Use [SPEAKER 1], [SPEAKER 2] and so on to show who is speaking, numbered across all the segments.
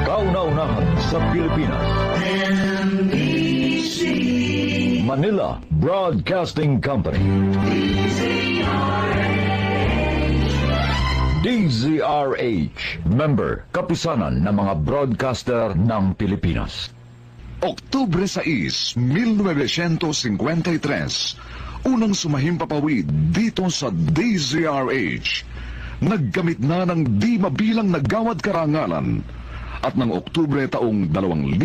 [SPEAKER 1] Kauna-unahan sa Pilipinas.
[SPEAKER 2] NBC
[SPEAKER 1] Manila Broadcasting Company. DZRH, member, kapisanan ng mga broadcaster ng Pilipinas.
[SPEAKER 3] Oktubre 6, 1953, unang sumahimpapawid dito sa DZRH. Naggamit na ng di mabilang na gawad karangalan. At ng Oktubre taong 2002,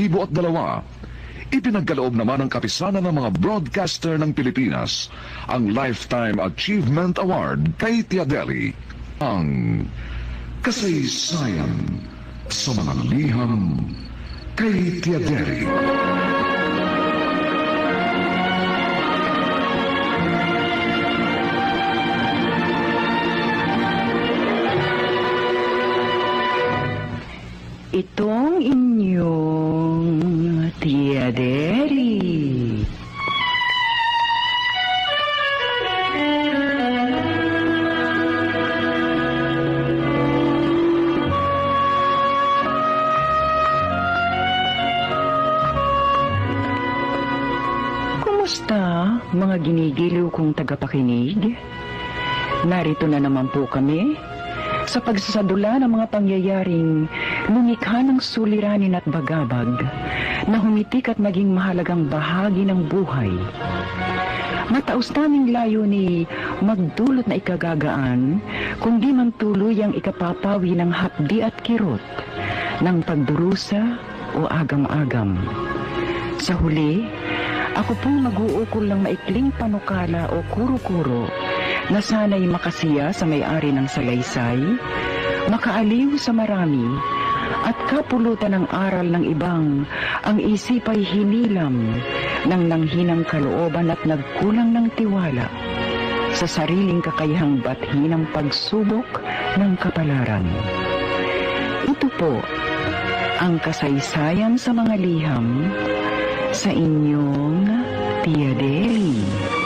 [SPEAKER 3] ipinagkaloob naman ng kapisanan ng mga broadcaster ng Pilipinas ang Lifetime Achievement Award kay Tiadeli. Ang kasaysayan sa mga liham kay Tiadeli.
[SPEAKER 4] Itong inyong Tiadeli. Kumusta, mga ginigiliw kong tagapakinig? Narito na naman po kami sa pagsasadula ng mga pangyayaring lumikha ng suliranin at bagabag na humitik at naging mahalagang bahagi ng buhay. Mataos naming layo ni magdulot na ikagagaan kung di man tuluyang ikapapawi ng hapdi at kirot ng pagdurusa o agam-agam. Sa huli, ako pong mag-uukol ng maikling panukala o kuro-kuro na sana'y makasiya sa may-ari ng salaysay, makaaliw sa marami, at kapulutan ng aral ng ibang ang isipay hinilam ng nanghinang kalooban at nagkulang ng tiwala sa sariling kakayahang bathi ng pagsubok ng kapalaran. Ito po ang kasaysayan sa mga liham sa inyong Tiadeli.